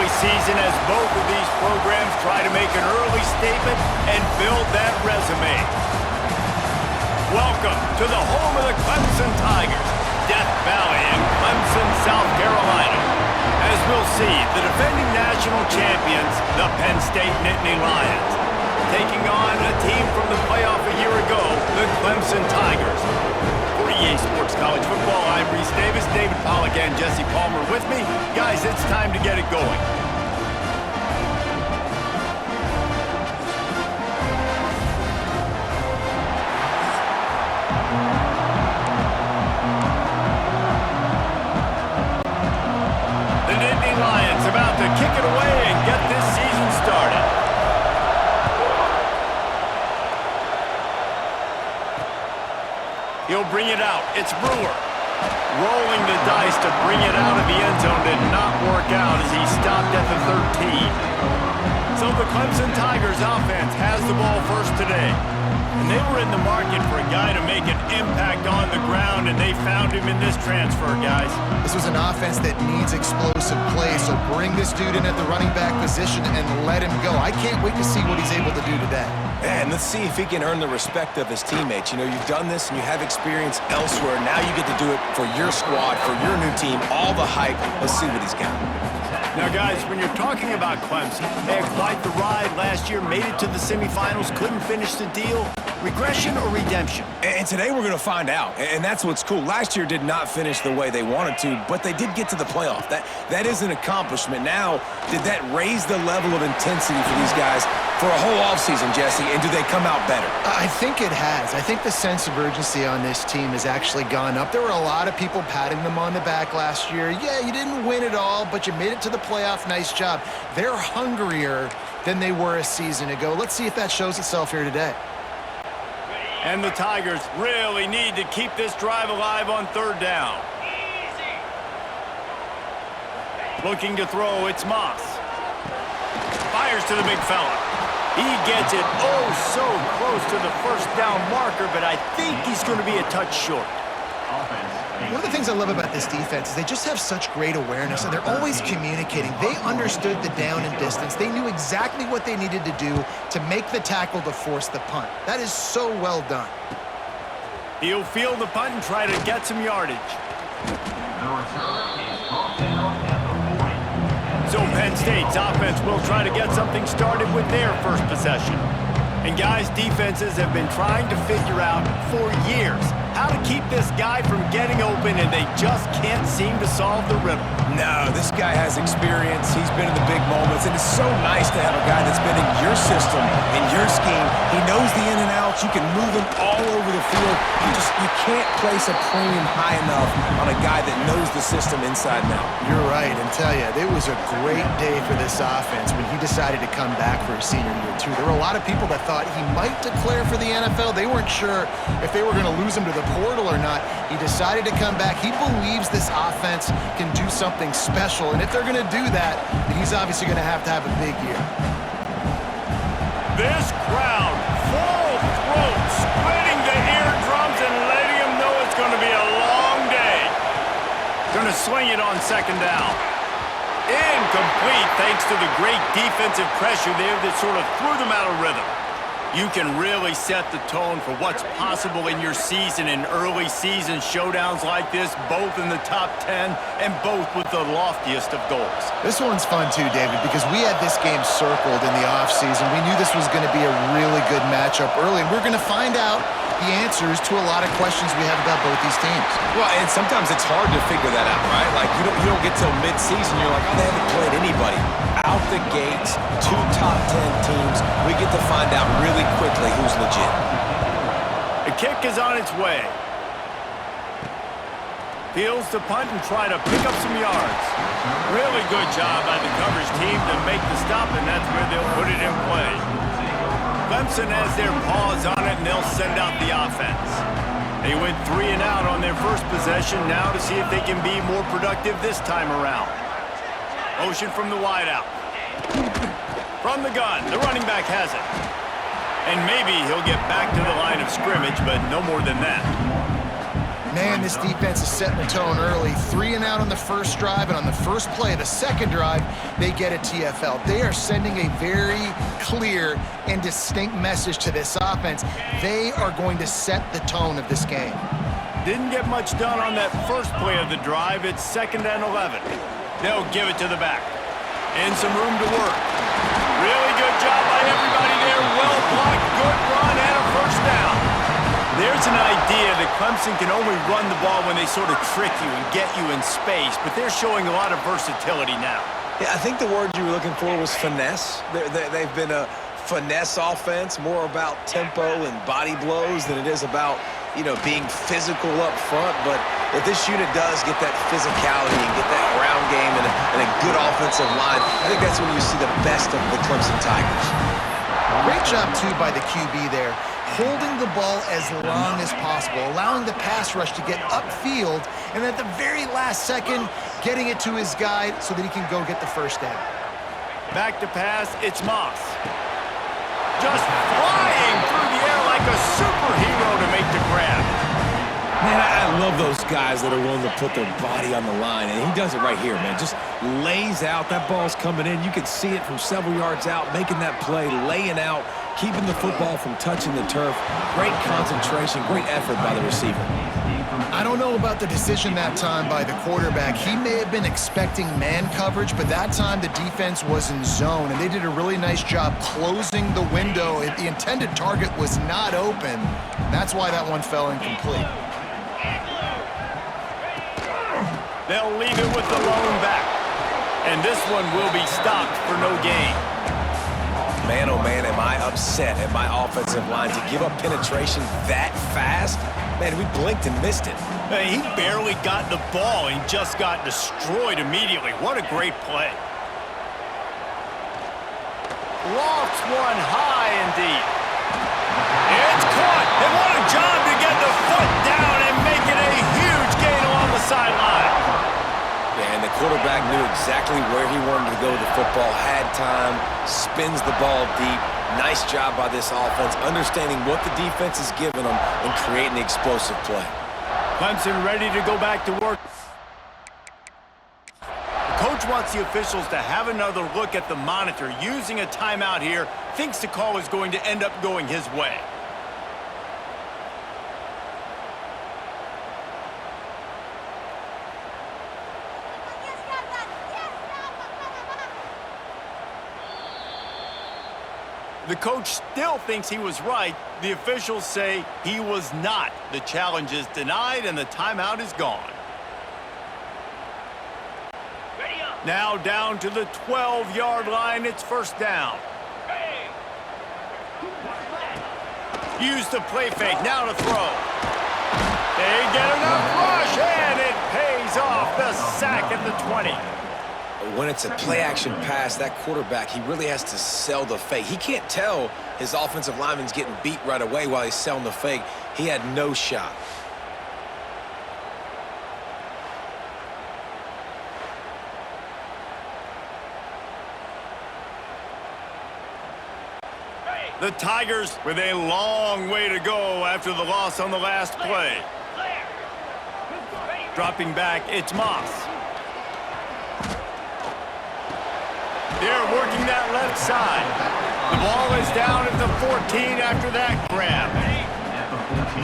early season as both of these programs try to make an early statement and build that resume. Welcome to the home of the Clemson Tigers, Death Valley in Clemson, South Carolina. As we'll see, the defending national champions, the Penn State Nittany Lions, taking on a team from the playoff a year ago, the Clemson Tigers. For EA Sports College Football, I'm Reese Davis, David Pollack, and Jesse Palmer with me. Guys, it's time to get it going. The Nittany Lions about to kick it away and get this season started. He'll bring it out. It's Brewer. Rolling the dice to bring it out of the end zone did not work out as he stopped at the 13. So the Clemson Tigers offense has the ball first today. And they were in the market for a guy to make an impact on the ground, and they found him in this transfer, guys. This was an offense that needs explosive plays, so bring this dude in at the running back position and let him go. I can't wait to see what he's able to do today. And let's see if he can earn the respect of his teammates. You know, you've done this and you have experience elsewhere. Now you get to do it for your squad, for your new team, all the hype. Let's see what he's got. Now, guys, when you're talking about Clemson, they had quite the ride last year, made it to the semifinals, couldn't finish the deal. Regression or redemption? And today we're going to find out. And that's what's cool. Last year did not finish the way they wanted to, but they did get to the playoff. That is an accomplishment. Now, did that raise the level of intensity for these guys for a whole offseason, Jesse? And do they come out better? I think it has. I think the sense of urgency on this team has actually gone up. There were a lot of people patting them on the back last year. Yeah, you didn't win it all, but you made it to the playoff. Nice job. They're hungrier than they were a season ago. Let's see if that shows itself here today. And the Tigers really need to keep this drive alive on third down. Looking to throw, it's Moss. Fires to the big fella. He gets it oh so close to the first down marker, but I think he's going to be a touch short. One of the things I love about this defense is they just have such great awareness, and they're always communicating. They understood the down and distance. They knew exactly what they needed to do to make the tackle to force the punt. That is so well done. He'll field the punt and try to get some yardage. So Penn State's offense will try to get something started with their first possession. And guys, defenses have been trying to figure out for years how to keep this guy from getting open, and they just can't seem to solve the riddle. No, this guy has experience. He's been in the big moments, and it's so nice to have a guy that's been in your system, in your scheme. He knows the in and outs. You can move him all over the field. You can't place a premium high enough on a guy that knows the system inside and out. You're right, and tell you, it was a great day for this offense when he decided to come back for his senior year, too. There were a lot of people that thought he might declare for the NFL. They weren't sure if they were going to lose him to the portal or not. He decided to come back. He believes this offense can do something special, and if they're going to do that, he's obviously going to have a big year. This crowd, full throat, splitting the eardrums and letting them know it's going to be a long day. Going to swing it on second down. Incomplete thanks to the great defensive pressure there that sort of threw them out of rhythm. You can really set the tone for what's possible in your season in early season showdowns like this, both in the top 10 and both with the loftiest of goals. This one's fun too, David, because we had this game circled in the offseason. We knew this was going to be a really good matchup early, and we're going to find out the answers to a lot of questions we have about both these teams. Well, and sometimes it's hard to figure that out, right? Like, you don't get till mid-season, you're like, oh, they haven't played anybody. Out the gates, 2 top 10 teams, we get to find out really quickly who's legit. The kick is on its way. Fields to punt and try to pick up some yards. Really good job by the coverage team to make the stop, and that's where they'll put it in play. Clemson has their paws on it, and they'll send out the offense. They went 3 and out on their first possession, now to see if they can be more productive this time around. Motion from the wideout. From the gun, the running back has it. And maybe he'll get back to the line of scrimmage, but no more than that. Man, this defense is setting the tone early. 3 and out on the first drive, and on the first play of the second drive, they get a TFL. They are sending a very clear and distinct message to this offense. They are going to set the tone of this game. Didn't get much done on that first play of the drive. It's 2nd and 11. They'll give it to the back. And some room to work. Really good job by everybody there. Well blocked, good run, and a first down. There's an idea that Clemson can only run the ball when they sort of trick you and get you in space, but they're showing a lot of versatility now. Yeah, I think the word you were looking for was finesse. They've been a finesse offense, more about tempo and body blows than it is about, being physical up front. But if this unit does get that physicality and get that ground game and a good offensive line, I think that's when you see the best of the Clemson Tigers. Great job, too, by the QB there, holding the ball as long as possible, allowing the pass rush to get upfield, and at the very last second, getting it to his guy so that he can go get the first down. Back to pass, it's Moss. Just flying through the air like a superhero to make the grab. Man, I love those guys that are willing to put their body on the line, and he does it right here, man. Just lays out. That ball's coming in. You can see it from several yards out, making that play, laying out, keeping the football from touching the turf. Great concentration, great effort by the receiver. I don't know about the decision that time by the quarterback. He may have been expecting man coverage, but that time the defense was in zone, and they did a really nice job closing the window. The intended target was not open. That's why that one fell incomplete. They'll leave it with the lone back. And this one will be stopped for no gain. Man, oh man, am I upset at my offensive line to give up penetration that fast? Man, we blinked and missed it. He barely got the ball and just got destroyed immediately. What a great play. Lofts one high and deep. It's caught. And what a job to get the foot down and make it a huge gain along the sideline. Yeah, and the quarterback knew exactly where he wanted to go with the football, had time, spins the ball deep. Nice job by this offense, understanding what the defense is giving them and creating the explosive play. Clemson ready to go back to work. The coach wants the officials to have another look at the monitor. Using a timeout here, thinks the call is going to end up going his way. The coach still thinks he was right. The officials say he was not. The challenge is denied and the timeout is gone. Now down to the 12-yard line. It's first down. Use the play fake. Now to throw. They get enough rush and it pays off. The sack at the 20. When it's a play-action pass, that quarterback, he really has to sell the fake. He can't tell his offensive lineman's getting beat right away while he's selling the fake. He had no shot. The Tigers with a long way to go after the loss on the last play. Dropping back, it's Moss. They're working that left side. The ball is down at the 14 after that grab.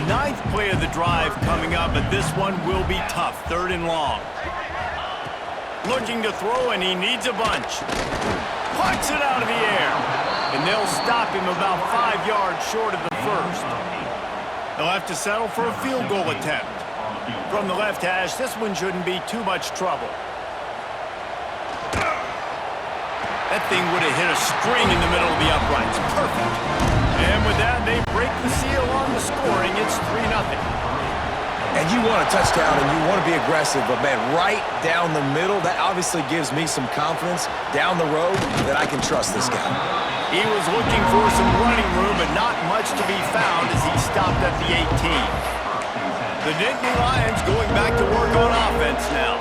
9th play of the drive coming up, but this one will be tough. 3rd and long. Looking to throw, and he needs a bunch. Puts it out of the air. And they'll stop him about 5 yards short of the first. They'll have to settle for a field goal attempt. From the left hash, this one shouldn't be too much trouble. That thing would have hit a string in the middle of the uprights. Perfect. And with that, they break the seal on the scoring. It's 3-0. And you want a touchdown and you want to be aggressive, but man, right down the middle, that obviously gives me some confidence down the road that I can trust this guy. He was looking for some running room, but not much to be found as he stopped at the 18. The Nittany Lions going back to work on offense now.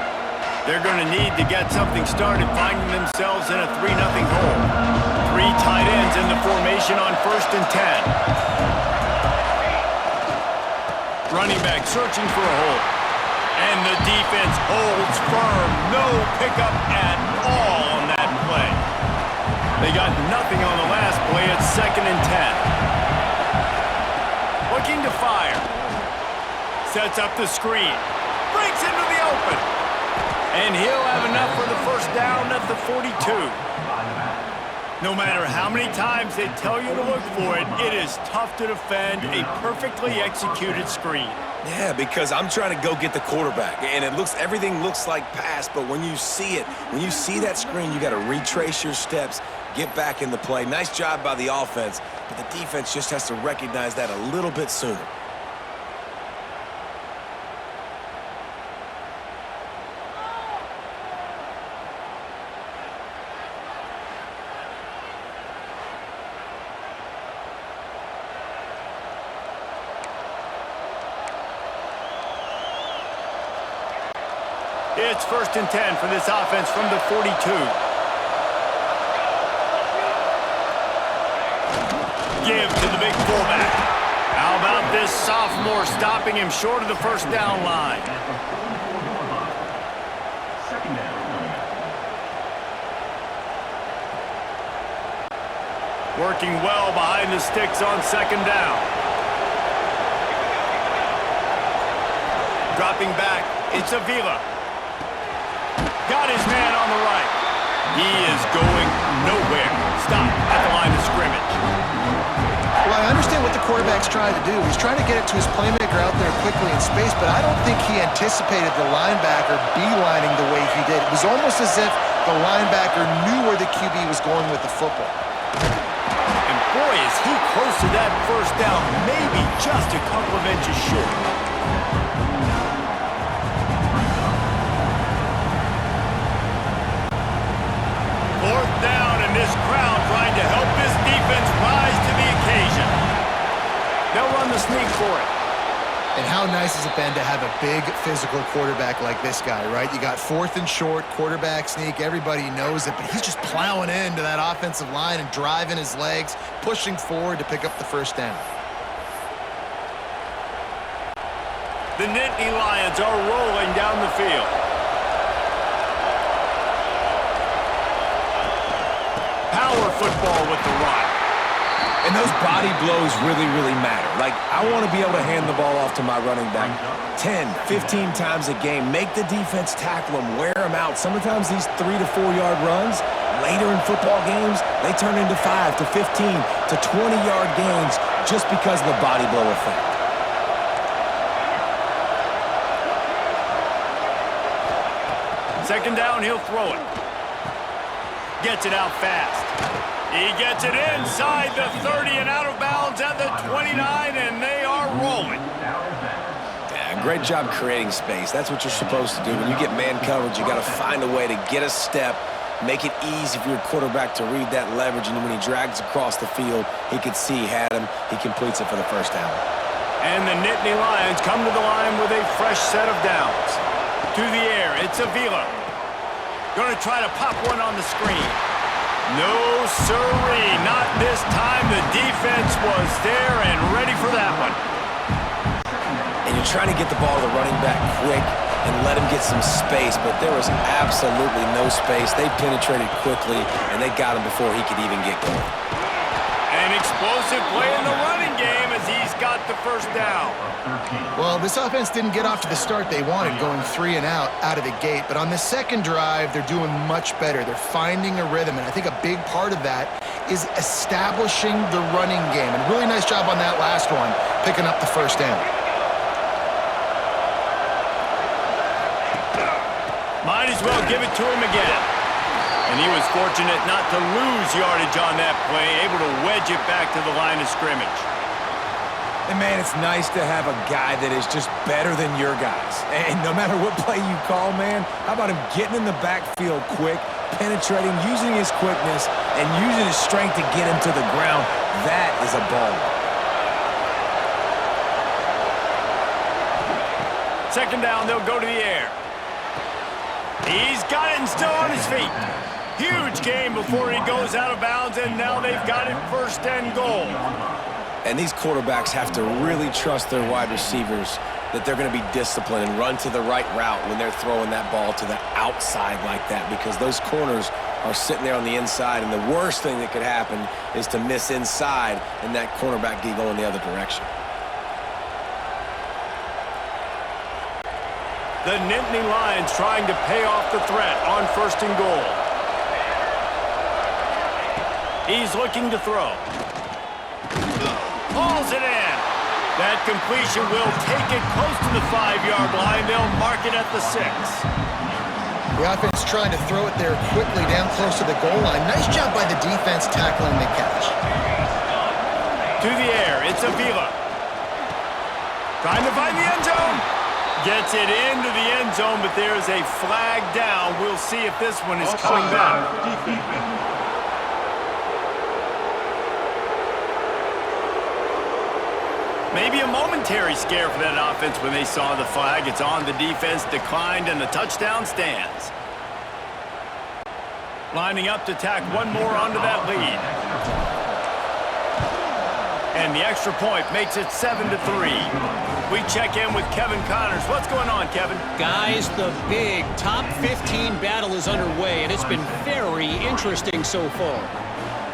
They're going to need to get something started, finding themselves in a 3-0 hole. 3 tight ends in the formation on 1st and 10. Running back searching for a hole. And the defense holds firm. No pickup at all on that play. They got nothing on the last play. It's 2nd and 10. Looking to fire. Sets up the screen. Breaks into the open. And he'll have enough for the first down at the 42. No matter how many times they tell you to look for it, it is tough to defend a perfectly executed screen. Yeah, because I'm trying to go get the quarterback, and everything looks like pass, but when you see it, when you see that screen, you got to retrace your steps, get back in the play. Nice job by the offense, but the defense just has to recognize that a little bit sooner. It's 1st and 10 for this offense from the 42. Give to the big fullback. How about this sophomore stopping him short of the first down line? Working well behind the sticks on 2nd down. Dropping back, it's Avila. Got his man on the right. He is going nowhere. Stop at the line of scrimmage. Well, I understand what the quarterback's trying to do. He's trying to get it to his playmaker out there quickly in space, but I don't think he anticipated the linebacker beelining the way he did. It was almost as if the linebacker knew where the QB was going with the football. And boy, is he close to that first down, maybe just a couple of inches short. Down, and this crowd trying to help this defense rise to the occasion. They'll run the sneak for it. And how nice has it been to have a big physical quarterback like this guy, right? You got 4th and short, quarterback sneak, everybody knows it, but he's just plowing into that offensive line and driving his legs, pushing forward to pick up the first down. The Nittany Lions are rolling down the field. Power football with the run. And those body blows really, really matter. Like, I want to be able to hand the ball off to my running back 10, 15 times a game. Make the defense tackle them, wear them out. Sometimes these 3 to 4 yard runs, later in football games, they turn into 5 to 15 to 20 yard gains just because of the body blow effect. Second down, he'll throw it. Gets it out fast. He gets it inside the 30 and out of bounds at the 29, and they are rolling. Yeah, great job creating space. That's what you're supposed to do. When you get man coverage, you got to find a way to get a step, make it easy for your quarterback to read that leverage, and when he drags across the field, he can see he had him. He completes it for the first down. And the Nittany Lions come to the line with a fresh set of downs. To the air, it's Avila. Going to try to pop one on the screen. No, sirree, not this time. The defense was there and ready for that one. And you're trying to get the ball to the running back quick and let him get some space, but there was absolutely no space. They penetrated quickly, and they got him before he could even get going. An explosive play in the running game as he's got the first down. Well, this offense didn't get off to the start they wanted, going 3 and out of the gate. But on the second drive, they're doing much better. They're finding a rhythm, and I think a big part of that is establishing the running game. And really nice job on that last one, picking up the first down. Might as well give it to him again. And he was fortunate not to lose yardage on that play, able to wedge it back to the line of scrimmage. And, man, it's nice to have a guy that is just better than your guys. And no matter what play you call, man, how about him getting in the backfield quick, penetrating, using his quickness, and using his strength to get him to the ground? That is a baller. Second down, they'll go to the air. He's got it and still on his feet. Huge game before he goes out of bounds, and now they've got it 1st and goal. And these quarterbacks have to really trust their wide receivers that they're going to be disciplined and run to the right route when they're throwing that ball to the outside like that, because those corners are sitting there on the inside, and the worst thing that could happen is to miss inside and that cornerback be going the other direction. The Nittany Lions trying to pay off the threat on 1st and goal. He's looking to throw. Hauls it in. That completion will take it close to the 5-yard line. They'll mark it at the 6. The offense trying to throw it there quickly down close to the goal line. Nice job by the defense tackling the catch. To the air, it's Avila. Trying to find the end zone. Gets it into the end zone, but there's a flag down. We'll see if this one is coming back. Maybe a momentary scare for that offense when they saw the flag. It's on, the defense declined, and the touchdown stands. Lining up to tack one more onto that lead. And the extra point makes it 7-3. We check in with Kevin Connors. What's going on, Kevin? Guys, the big top 15 battle is underway, and it's been very interesting so far.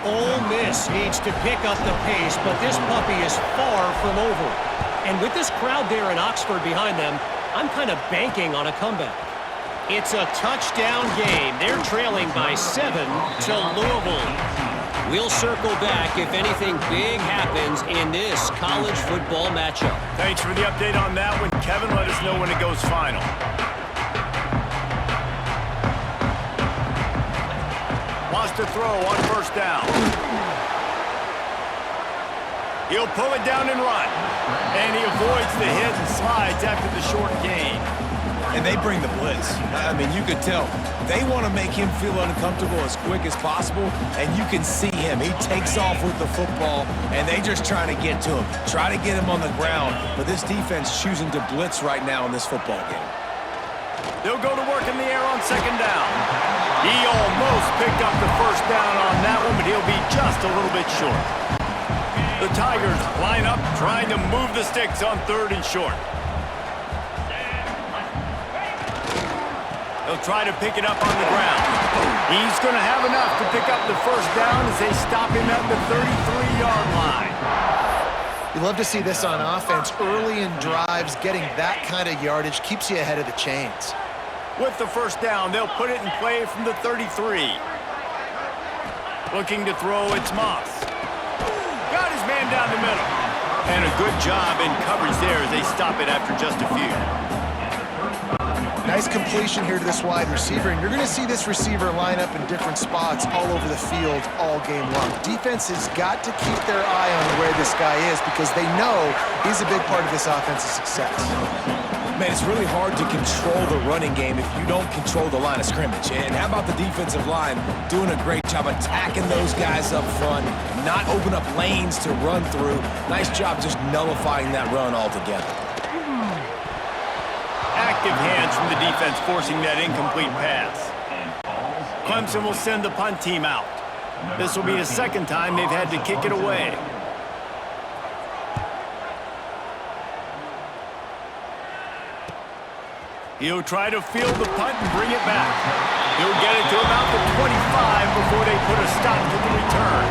Ole Miss needs to pick up the pace, but this puppy is far from over. And with this crowd there in Oxford behind them, I'm kind of banking on a comeback. It's a touchdown game. They're trailing by 7 to Louisville. We'll circle back if anything big happens in this college football matchup. Thanks for the update on that one, Kevin. Let us know when it goes final. Wants to throw on 1st down. He'll pull it down and run. And he avoids the hit and slides after the short gain. And they bring the blitz. I mean, you could tell. They want to make him feel uncomfortable as quick as possible, and you can see him. He takes off with the football, and they just trying to get to him, try to get him on the ground. But this defense choosing to blitz right now in this football game. They'll go to work in the air on 2nd down. He almost picked up the 1st down on that one, but he'll be just a little bit short. The Tigers line up, trying to move the sticks on 3rd and short. They'll try to pick it up on the ground. He's going to have enough to pick up the 1st down as they stop him at the 33-yard line. You love to see this on offense. Early in drives, getting that kind of yardage keeps you ahead of the chains. With the 1st down, they'll put it in play from the 33. Looking to throw, it's Moss. Got his man down the middle. And a good job in coverage there as they stop it after just a few. Nice completion here to this wide receiver, and you're going to see this receiver line up in different spots all over the field all game long. Defense has got to keep their eye on where this guy is because they know he's a big part of this offense's success. Man, it's really hard to control the running game if you don't control the line of scrimmage. And how about the defensive line doing a great job attacking those guys up front, not open up lanes to run through. Nice job just nullifying that run altogether. Active hands from the defense forcing that incomplete pass. Clemson will send the punt team out. This will be the 2nd time they've had to kick it away. He'll try to field the punt and bring it back. He'll get it to about the 25 before they put a stop to the return.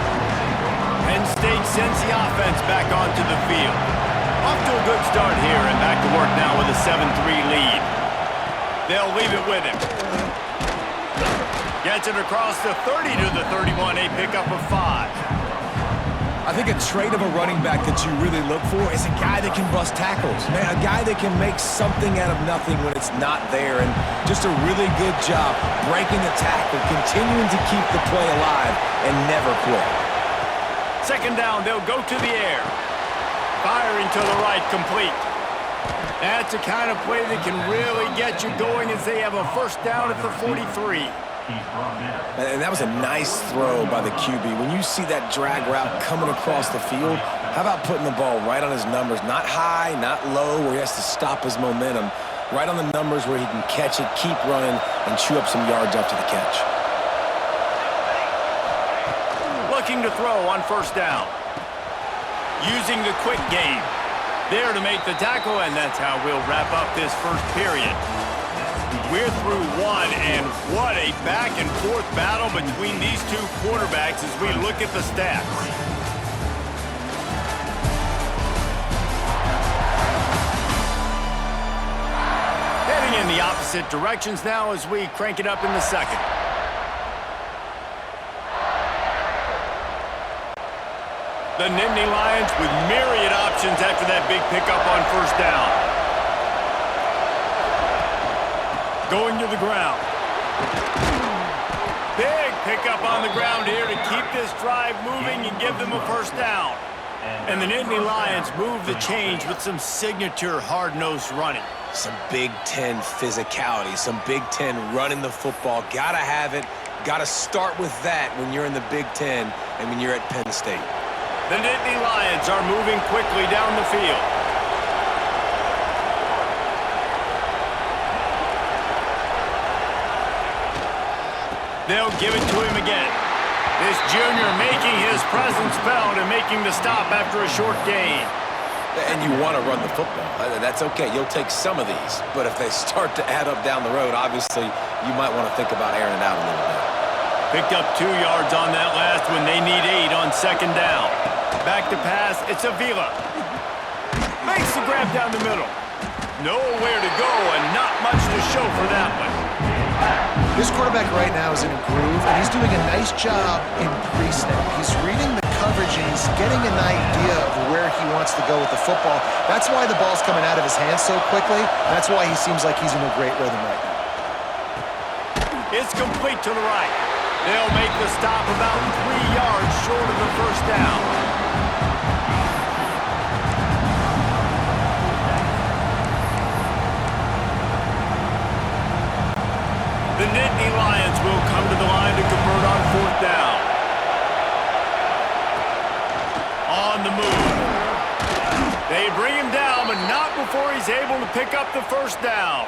Penn State sends the offense back onto the field. Off to a good start here and back to work now with a 7-3 lead. They'll leave it with him. Gets it across the 30 to the 31, a pickup of 5. I think a trait of a running back that you really look for is a guy that can bust tackles. Man, a guy that can make something out of nothing when it's not there. And just a really good job breaking the tackle, continuing to keep the play alive, and never quit. 2nd down, they'll go to the air. Firing to the right, complete. That's the kind of play that can really get you going as they have a 1st down at the 43. And that was a nice throw by the QB. When you see that drag route coming across the field, how about putting the ball right on his numbers? Not high, not low, where he has to stop his momentum. Right on the numbers where he can catch it, keep running, and chew up some yards after the catch. Looking to throw on 1st down. using the quick game. There to make the tackle, and that's how we'll wrap up this first period. We're through one, and what a back-and-forth battle between these two quarterbacks as we look at the stats. Heading in the opposite directions now as we crank it up in the second. The Nittany Lions with myriad options after that big pickup on first down. Going to the ground. Big pickup on the ground here to keep this drive moving and give them a first down. And the Nittany Lions move the change with some signature hard-nosed running. Some Big Ten physicality, some Big Ten running the football. Gotta have it. Gotta start with that when you're in the Big Ten and when you're at Penn State. The Nittany Lions are moving quickly down the field. They'll give it to him again. This junior making his presence felt and making the stop after a short gain. And you want to run the football. That's okay. You'll take some of these. But if they start to add up down the road, obviously, you might want to think about airing it out a little bit. Picked up 2 yards on that last one. They need 8 on second down. Back to pass. It's Avila. Makes the grab down the middle. Nowhere to go and not much to show for that one. This quarterback right now is in a groove, and he's doing a nice job in pre-snap. He's reading the coverage, and he's getting an idea of where he wants to go with the football. That's why the ball's coming out of his hands so quickly. That's why he seems like he's in a great rhythm right now. It's complete to the right. They'll make the stop about 3 yards short of the first down. The Nittany Lions will come to the line to convert on fourth down. On the move. They bring him down, but not before he's able to pick up the first down.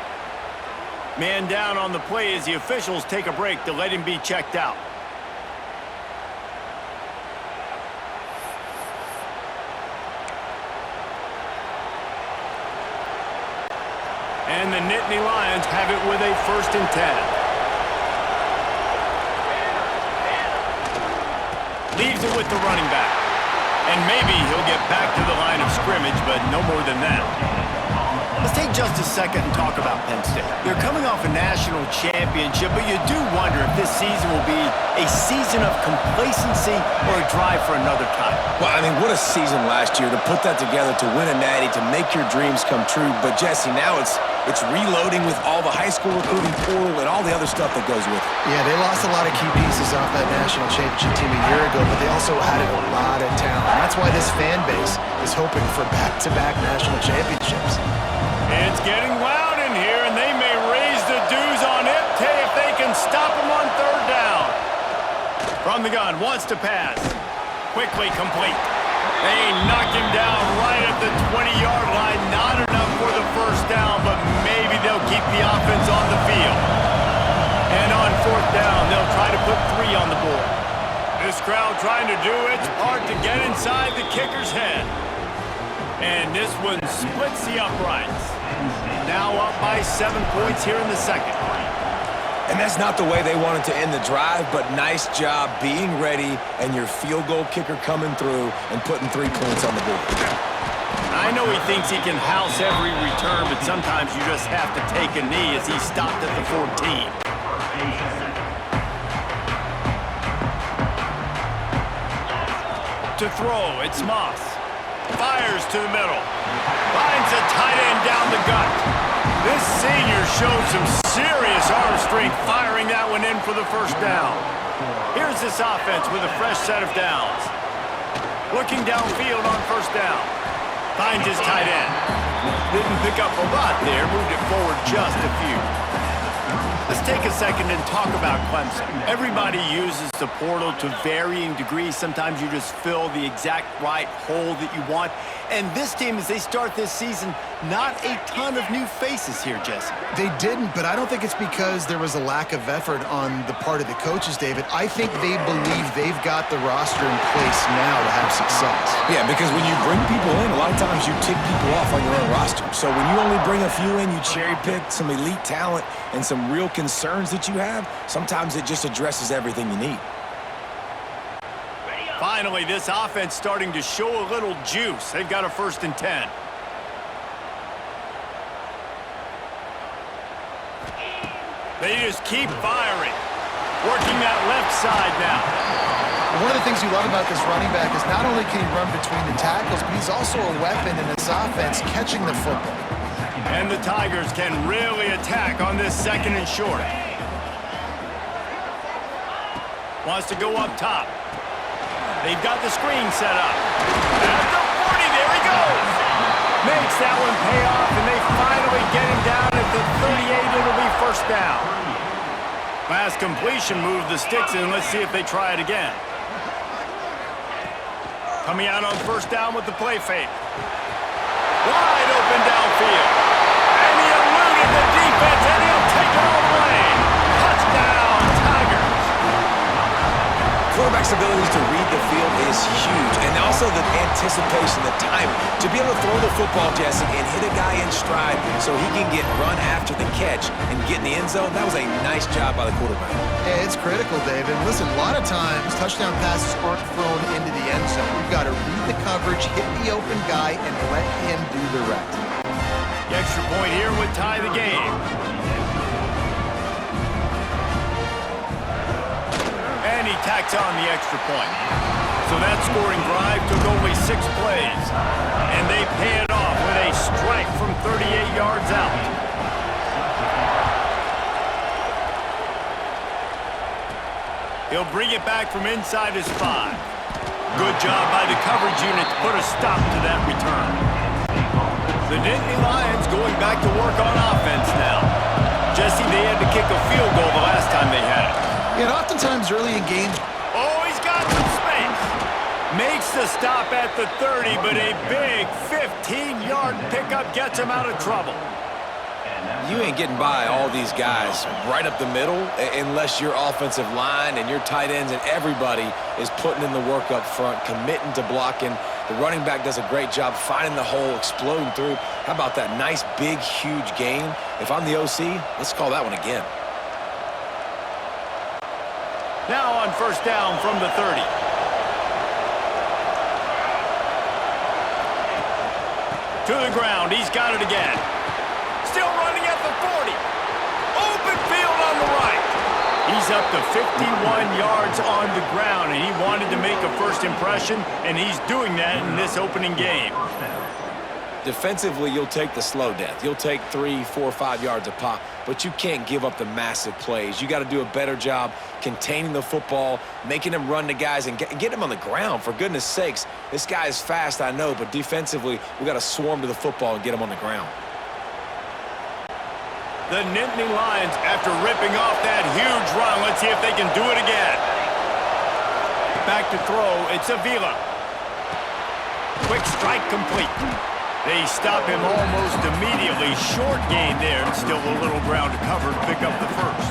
Man down on the play as the officials take a break to let him be checked out. And the Nittany Lions have it with a 1st and 10. Leaves it with the running back. And maybe he'll get back to the line of scrimmage, but no more than that. Let's take just a second and talk about Penn State. They're coming off a national championship, but you do wonder if this season will be a season of complacency or a drive for another title. Well, I mean, what a season last year to put that together, to win a natty, to make your dreams come true. But, Jesse, now it's reloading with all the high school recruiting portal and all the other stuff that goes with it. Yeah, they lost a lot of key pieces off that national championship team a year ago, but they also added a lot of talent. That's why this fan base is hoping for back-to-back national championships. It's getting loud in here, and they may raise the dues on Ipte if they can stop him on third down. From the gun, wants to pass. Quickly complete. They knock him down right at the 20-yard line. Not enough for the first down, but maybe they'll keep the offense on the field. And on fourth down, they'll try to put 3 on the board. This crowd trying to do its part to get inside the kicker's head. And this one splits the uprights. Now up by 7 points here in the second. And that's not the way they wanted to end the drive, but nice job being ready and your field goal kicker coming through and putting 3 points on the board. I know he thinks he can house every return, but sometimes you just have to take a knee as he stopped at the 14. To throw, it's Moss. Fires to the middle. Finds a tight end down the gut. This senior showed some serious arm strength firing that one in for the first down. Here's this offense with a fresh set of downs. Looking downfield on first down. Finds his tight end. Didn't pick up a lot there. Moved it forward just a few. Let's take a second and talk about Clemson. Everybody uses the portal to varying degrees. Sometimes you just fill the exact right hole that you want. And this team, as they start this season, not a ton of new faces here, Jesse. They didn't, but I don't think it's because there was a lack of effort on the part of the coaches, David. I think they believe they've got the roster in place now to have success. Yeah, because when you bring people in, a lot of times you tick people off on your own roster. So when you only bring a few in, you cherry pick some elite talent and some real concerns that you have, sometimes it just addresses everything you need. Finally, this offense starting to show a little juice. They've got a 1st and 10. They just keep firing. Working that left side now. One of the things you love about this running back is not only can he run between the tackles, but he's also a weapon in this offense catching the football. And the Tigers can really attack on this 2nd and short. Wants to go up top. They've got the screen set up. At the 40, there he goes. Makes that one pay off, and they finally get him down at the 38. It'll be 1st down. Last completion moved the sticks in. Let's see if they try it again. Coming out on 1st down with the play fake. Wide open downfield. And he eluded the defense, and he'll take it all the way. Touchdown, Tigers. Quarterback's abilities to read the field is huge, and also the anticipation, the timing. To be able to throw the football, Jesse, and hit a guy in stride so he can get run after the catch and get in the end zone, that was a nice job by the quarterback. Yeah, it's critical, David. Listen, a lot of times touchdown passes aren't thrown into the end zone. You've got to read the coverage, hit the open guy, and let him do the rest. The extra point here would tie the game. And he tacks on the extra point. So that scoring drive took only 6 plays. And they pay it off with a strike from 38 yards out. He'll bring it back from inside his 5. Good job by the coverage unit to put a stop to that return. The Nittany Lions going back to work on offense now. Jesse, they had to kick a field goal the last time they had it. Yeah, and oftentimes early in games, oh, he's got some space. Makes the stop at the 30, but a big 15-yard pickup gets him out of trouble. You ain't getting by all these guys right up the middle unless your offensive line and your tight ends and everybody is putting in the work up front, committing to blocking. The running back does a great job finding the hole, exploding through. How about that nice, big, huge gain? If I'm the OC, let's call that one again. Now on 1st down from the 30. To the ground, he's got it again. Still running at the 40. Open field on the right. He's up to 51 yards on the ground, and he wanted to make a first impression, and he's doing that in this opening game. Defensively, you'll take the slow death. You'll take 3, 4, 5 yards a pop, but you can't give up the massive plays. You got to do a better job containing the football, making them run to guys, and get them on the ground. For goodness sakes, this guy is fast, I know, but defensively, we got to swarm to the football and get him on the ground. The Nittany Lions, after ripping off that huge run, let's see if they can do it again. Back to throw, it's Avila. Quick strike complete. They stop him almost immediately. Short gain there, and still a little ground to cover to pick up the 1st.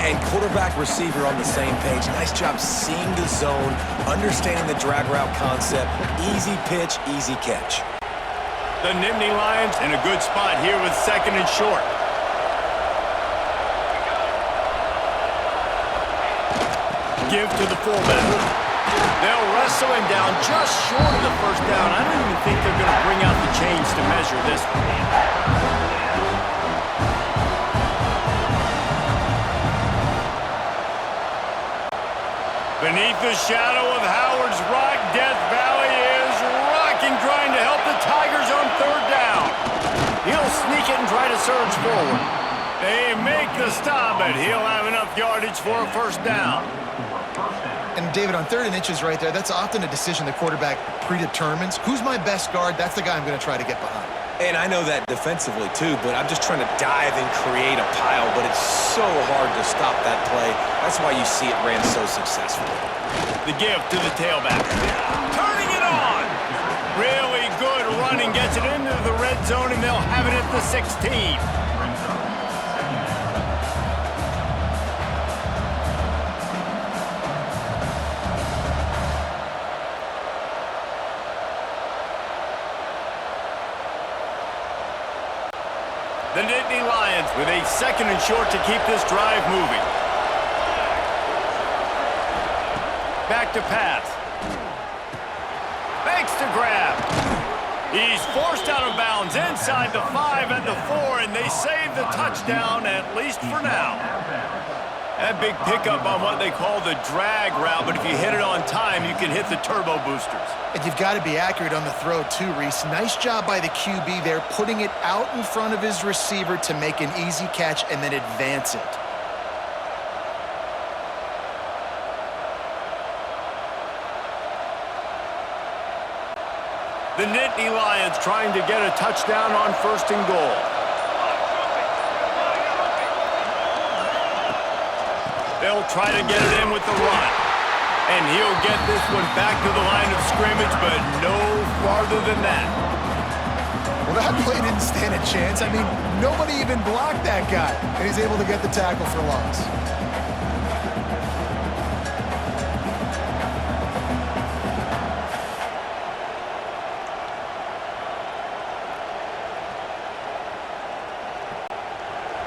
And quarterback, receiver on the same page. Nice job seeing the zone, understanding the drag route concept. Easy pitch, easy catch. The Nittany Lions in a good spot here with 2nd and short. Give to the fullback. They'll wrestle him down just short of the 1st down. I don't even think they're going to bring out the chains to measure this one. Beneath the shadow of Howard's Rock, Death Valley is rocking, trying to help the Tigers on 3rd down. He'll sneak it and try to surge forward. They make the stop, but he'll have enough yardage for a 1st down. and David, on 3rd and inches right there, that's often a decision the quarterback predetermines. Who's my best guard? That's the guy I'm going to try to get behind. And I know that defensively too, but I'm just trying to dive and create a pile, but it's so hard to stop that play. That's why you see it ran so successfully. The give to the tailback. Turning it on! Really good running, gets it into the red zone, and they'll have it at the 16. The Nittany Lions with a 2nd and short to keep this drive moving. Back to pass. Makes the grab. He's forced out of bounds inside the 5 and the 4, and they save the touchdown, at least for now. That big pickup on what they call the drag route, but if you hit it on time, you can hit the turbo boosters. And you've got to be accurate on the throw too, Reese. Nice job by the QB there, putting it out in front of his receiver to make an easy catch and then advance it. The Nittany Lions trying to get a touchdown on 1st and goal. They'll try to get it in with the run. And he'll get this one back to the line of scrimmage, but no farther than that. Well, that play didn't stand a chance. I mean, nobody even blocked that guy, and he's able to get the tackle for loss.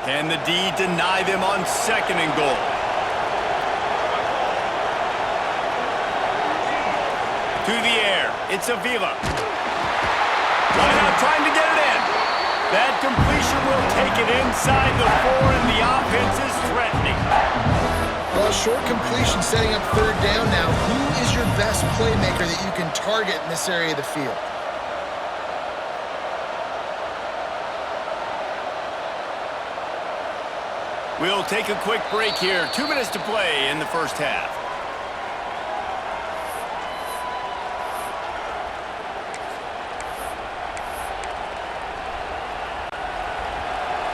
Can the D deny them on 2nd and goal? To the air, it's Avila. Why not trying to get it in? That completion will take it inside the 4, and the offense is threatening. Well, short completion setting up 3rd down now. Who is your best playmaker that you can target in this area of the field? We'll take a quick break here. 2 minutes to play in the 1st half.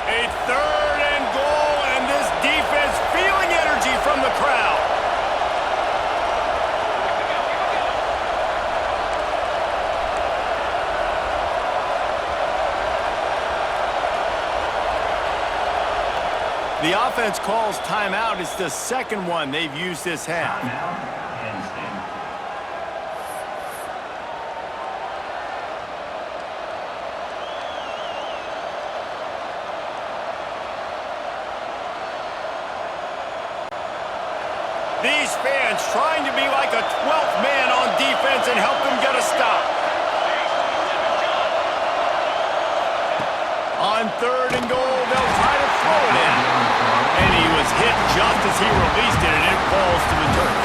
A 3rd and goal, and this defense feeling energy from the crowd. The offense calls timeout. It's the 2nd one they've used this half. These fans trying to be like a 12th man on defense and help them get a stop. On 3rd and goal, they'll try to throw it in. And he was hit just as he released it, and it falls to the turf.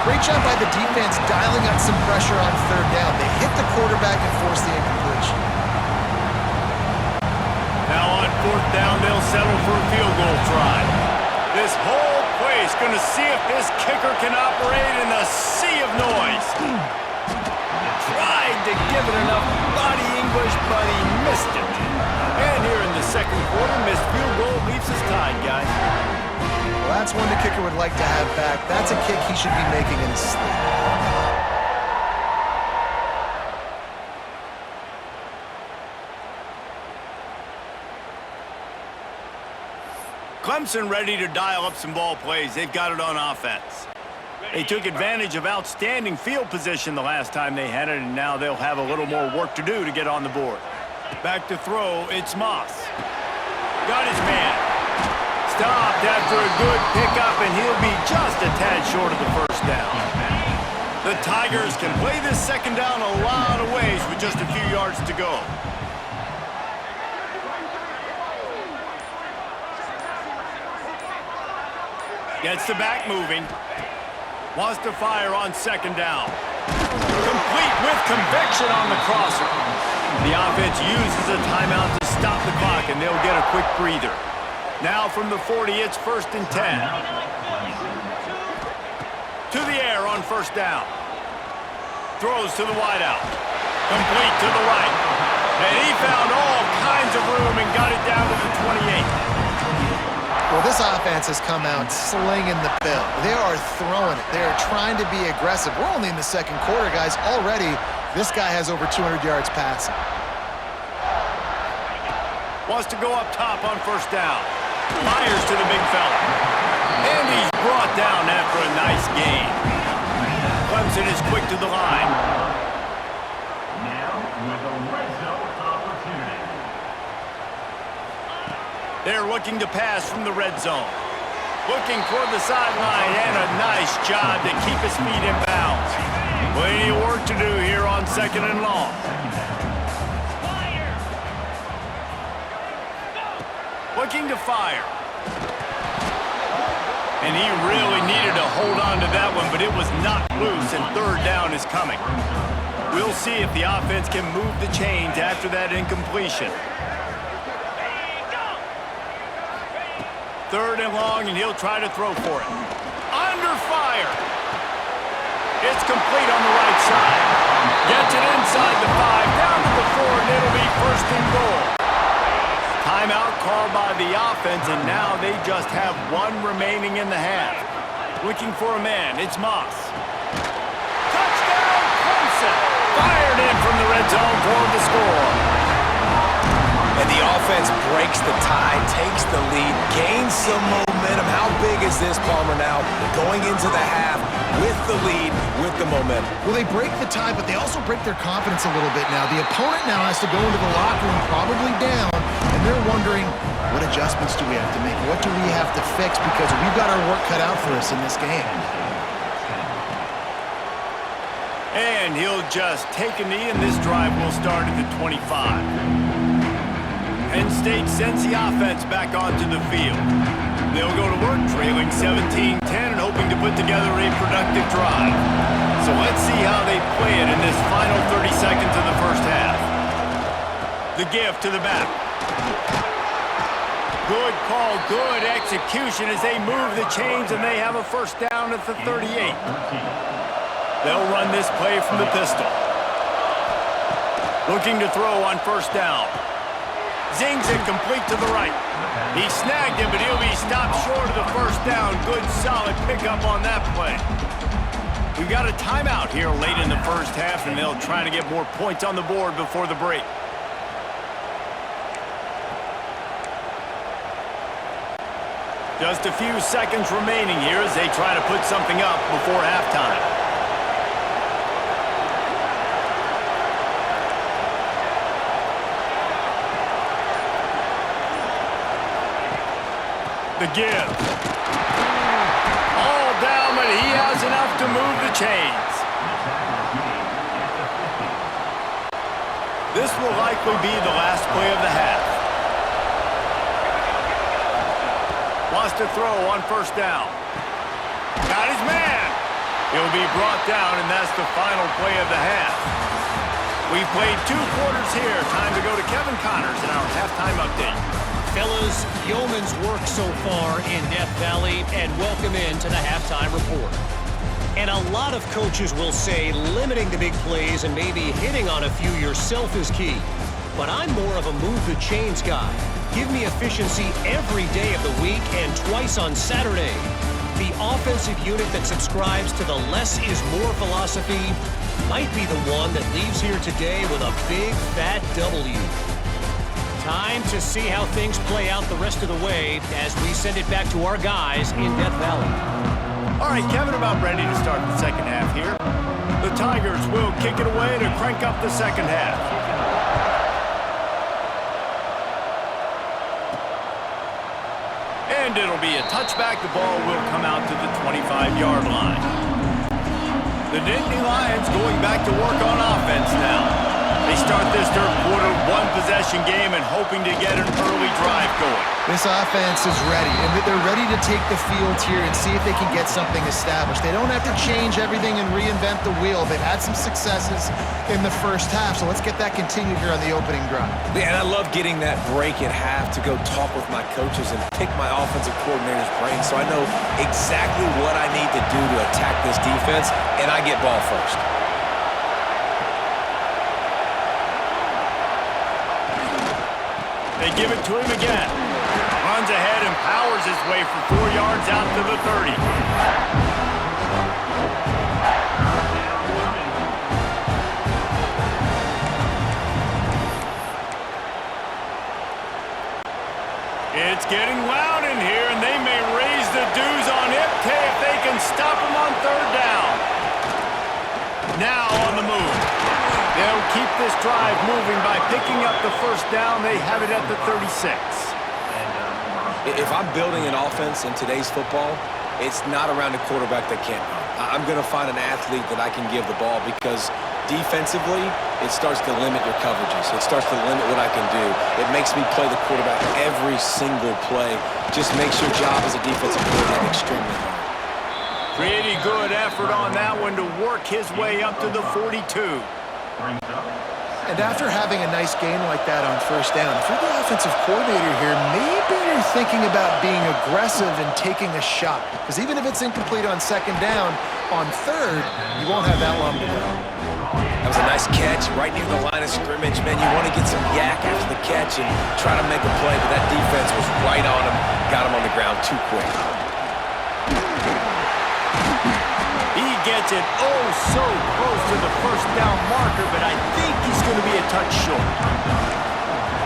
Great job by the defense dialing up some pressure on 3rd down. They hit the quarterback and forced the incompletion. Now on 4th down, they'll settle for a field goal try. This whole place going to see if this kicker can operate in the sea of noise. Tried to give it enough body English, but he missed it. And here in the 2nd quarter, missed field goal leaves us tied, guys. Well, that's one the kicker would like to have back. That's a kick he should be making in his sleep. Clemson ready to dial up some ball plays. They've got it on offense. They took advantage of outstanding field position the last time they had it, and now they'll have a little more work to do to get on the board. Back to throw, it's Moss. Got his man. Stopped after a good pickup, and he'll be just a tad short of the 1st down. The Tigers can play this 2nd down a lot of ways with just a few yards to go. Gets the back moving. Wants to fire on 2nd down. Complete with conviction on the crosser. The offense uses a timeout to stop the clock, and they'll get a quick breather. Now from the 40, it's 1st and 10. To the air on 1st down. Throws to the wideout. Complete to the right. And he found all kinds of room and got it down to the 28. Well, this offense has come out slinging the pill. They are throwing it. They are trying to be aggressive. We're only in the second quarter, guys. Already, this guy has over 200 yards passing. Wants to go up top on first down. Fires to the big fella. And he's brought down after a nice gain. Clemson is quick to the line. Now with a red zone opportunity. They're looking to pass from the red zone. Looking toward the sideline, and a nice job to keep his feet in bounds. Plenty of work to do here on 2nd and long. Looking to fire. And he really needed to hold on to that one, but it was knocked loose, and 3rd down is coming. We'll see if the offense can move the chains after that incompletion. 3rd and long, and he'll try to throw for it. Under fire. It's complete on the right side. Gets it inside the 5, down to the 4, and it'll be 1st and goal. Timeout called by the offense, and now they just have 1 remaining in the half. Looking for a man, it's Moss. Touchdown, Clemson! Fired in from the red zone for the score. And the offense breaks the tie, takes the lead, gains some momentum. How big is this, Palmer, now? Going into the half with the lead, with the momentum. Well, they break the tie, but they also break their confidence a little bit now. The opponent now has to go into the locker room probably down, and they're wondering, what adjustments do we have to make? What do we have to fix? Because we've got our work cut out for us in this game. And he'll just take a knee, and this drive will start at the 25. Penn State sends the offense back onto the field. They'll go to work trailing 17-10 and hoping to put together a productive drive. So let's see how they play it in this final 30 seconds of the first half. The give to the back. Good call, good execution as they move the chains, and they have a 1st down at the 38. They'll run this play from the pistol. Looking to throw on 1st down. Zings it complete to the right. He snagged him, but he'll be stopped short of the 1st down. Good, solid pickup on that play. We've got a timeout here late in the first half, and they'll try to get more points on the board before the break. Just a few seconds remaining here as they try to put something up before halftime. The give. All down, but he has enough to move the chains. This will likely be the last play of the half. Wants to throw on 1st down. Got his man. He'll be brought down, and that's the final play of the half. We've played 2 quarters here. Time to go to Kevin Connors in our halftime update. Fellas, yeoman's work so far in Death Valley, and welcome into the halftime report. And a lot of coaches will say limiting the big plays and maybe hitting on a few yourself is key. But I'm more of a move the chains guy. Give me efficiency every day of the week and twice on Saturday. The offensive unit that subscribes to the less is more philosophy might be the one that leaves here today with a big fat W. Time to see how things play out the rest of the way as we send it back to our guys in Death Valley. All right, Kevin, about ready to start the second half here. The Tigers will kick it away to crank up the second half. And it'll be a touchback. The ball will come out to the 25-yard line. The Nittany Lions going back to work on offense now. They start this 3rd quarter 1-possession game and hoping to get an early drive going. This offense is ready, and they're ready to take the field here and see if they can get something established. They don't have to change everything and reinvent the wheel. They've had some successes in the first half, so let's get that continued here on the opening drive. Yeah, and I love getting that break at half to go talk with my coaches and pick my offensive coordinator's brain so I know exactly what I need to do to attack this defense, and I get ball first. They give it to him again. Runs ahead and powers his way for 4 yards out to the 30. It's getting loud in here, and they may raise the dues on Ipke if they can stop him on 3rd down. Now on the move. They'll keep this drive moving by picking up the 1st down. They have it at the 36. If I'm building an offense in today's football, it's not around a quarterback that can't run. I'm going to find an athlete that I can give the ball because defensively, it starts to limit your coverages. It starts to limit what I can do. It makes me play the quarterback every single play. Just makes your job as a defensive coordinator extremely hard. Pretty good effort on that one to work his way up to the 42. And after having a nice gain like that on 1st down, if you're the offensive coordinator here, maybe you're thinking about being aggressive and taking a shot. Because even if it's incomplete on 2nd down, on 3rd, you won't have that long to go. That was a nice catch right near the line of scrimmage. Man, you want to get some yak after the catch and try to make a play, but that defense was right on him, got him on the ground too quick. He gets it oh so close to the 1st down marker, but I think he's going to be a touch short.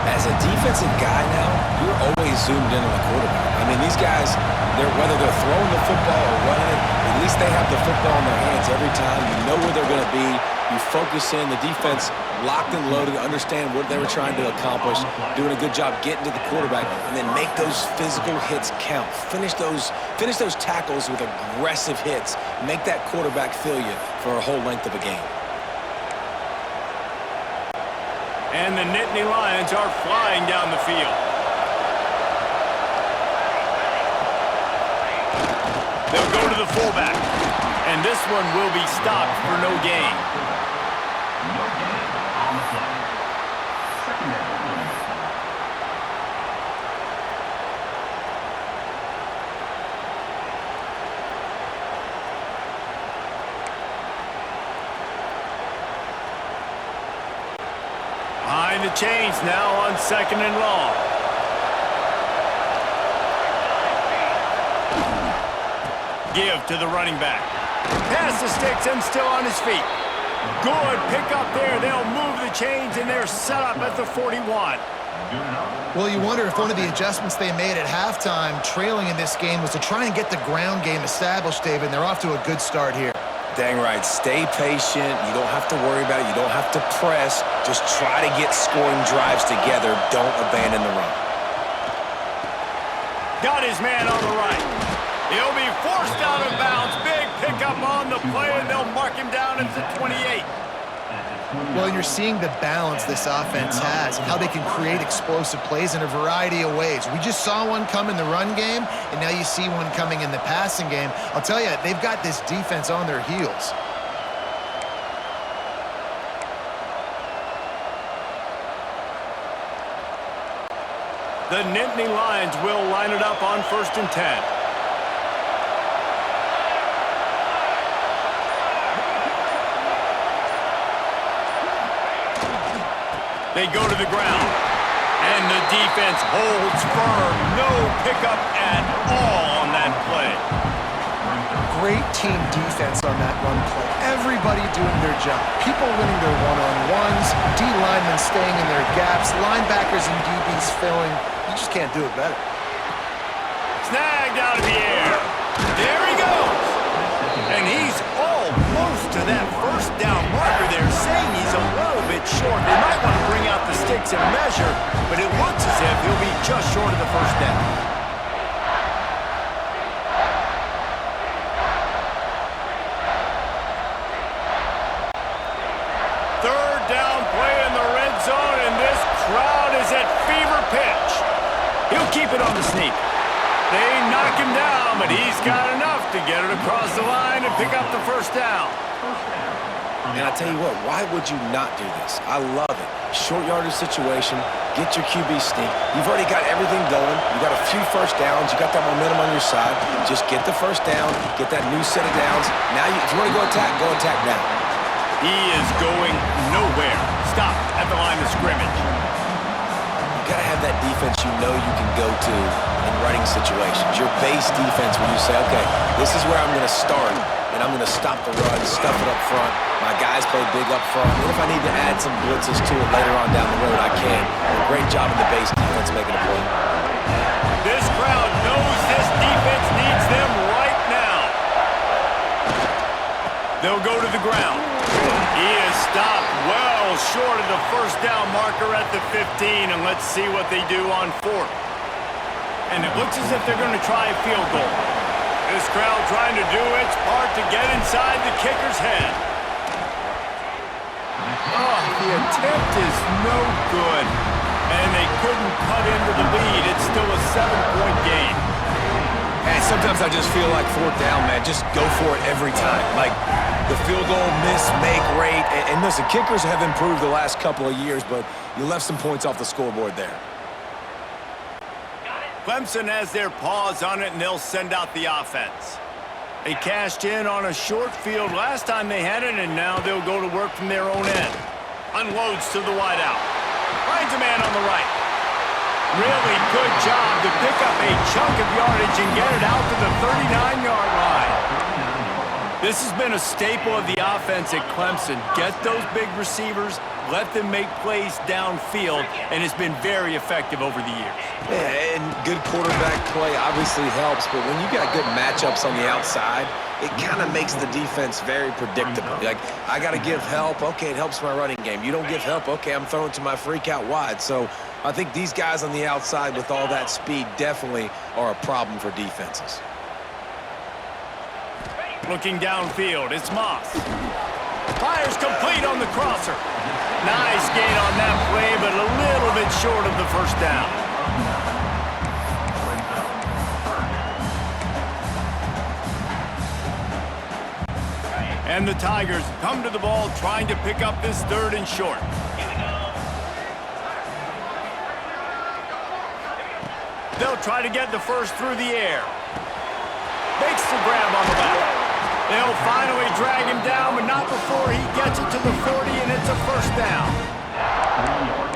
As a defensive guy now, you're always zoomed in on the quarterback. I mean, these guys, whether they're throwing the football or running it, at least they have the football in their hands every time. You know where they're going to be. You focus in. The defense locked and loaded, understand what they were trying to accomplish, doing a good job getting to the quarterback, and then make those physical hits count. Finish those tackles with aggressive hits. Make that quarterback feel you for a whole length of a game. And the Nittany Lions are flying down the field. They'll go to the fullback. And this one will be stopped for no gain. No gain on the play. Secondary. Behind the chains now on 2nd and long. Give to the running back. Pass the sticks and still on his feet. Good pick up there. They'll move the chains, and they're set up at the 41. Well, you wonder if one of the adjustments they made at halftime, trailing in this game, was to try and get the ground game established, David, and they're off to a good start here. Dang right. Stay patient. You don't have to worry about it. You don't have to press. Just try to get scoring drives together. Don't abandon the run. Got his man on the right. He'll be forced out of bounds. Big pickup on the play, and they'll mark him down at the 28. Well, you're seeing the balance this offense has and how they can create explosive plays in a variety of ways. We just saw one come in the run game, and now you see one coming in the passing game. I'll tell you, they've got this defense on their heels. The Nittany Lions will line it up on 1st and 10. They go to the ground, and the defense holds firm. No pickup at all on that play. Great team defense on that run play. Everybody doing their job. People winning their one-on-ones, D linemen staying in their gaps, linebackers and DBs filling. You just can't do it better. Snagged out of the air. There he goes. And he's almost to that 1st down marker there, saying he's a little bit short. They might want to bring out the sticks and measure, but it looks as if he'll be just short of the 1st down. Third down play in the red zone, and this crowd is at fever pitch. He'll keep it on the sneak. They knock him down, but he's got enough to get it across the line and pick up the 1st down. And I tell you what, why would you not do this? I love it. Short yardage situation, get your QB sneak. You've already got everything going. You got a few 1st downs. You got that momentum on your side. Just get the 1st down, get that new set of downs. Now, if you want to go attack now. He is going nowhere. Stop at the line of scrimmage. You got to have that defense you know you can go to in running situations. Your base defense where you say, okay, this is where I'm going to start, and I'm going to stop the run, stuff it up front. My guys play big up front. And if I need to add some blitzes to it later on down the road, I can. A great job in the base defense making a play. This crowd knows this defense needs them right now. They'll go to the ground. He is stopped well short of the first down marker at the 15, and let's see what they do on fourth. And it looks as if they're going to try a field goal. This crowd trying to do its part to get inside the kicker's head. Oh, the attempt is no good, and they couldn't cut into the lead. It's still a 7-point game. And sometimes I just feel like fourth down, man, just go for it every time. Like the field goal, miss, make, rate. And listen, kickers have improved the last couple of years, but you left some points off the scoreboard there. Clemson has their paws on it, and they'll send out the offense. They cashed in on a short field last time they had it, and now they'll go to work from their own end. Unloads to the wideout. Finds a man on the right. Really good job to pick up a chunk of yardage and get it out to the 39-yard line. This has been a staple of the offense at Clemson. Get those big receivers, let them make plays downfield, and it's been very effective over the years. Yeah, and good quarterback play obviously helps, but when you got good matchups on the outside, it kind of makes the defense very predictable. Like, I got to give help. Okay, it helps my running game. You don't give help. Okay, I'm throwing to my freak out wide. So I think these guys on the outside with all that speed definitely are a problem for defenses. Looking downfield, it's Moss. Fires complete on the crosser. Nice gain on that play, but a little bit short of the first down. And the Tigers come to the ball trying to pick up this third and short. They'll try to get the first through the air. Makes the grab on the back. They'll finally drag him down, but not before he gets it to the 40, and it's a first down.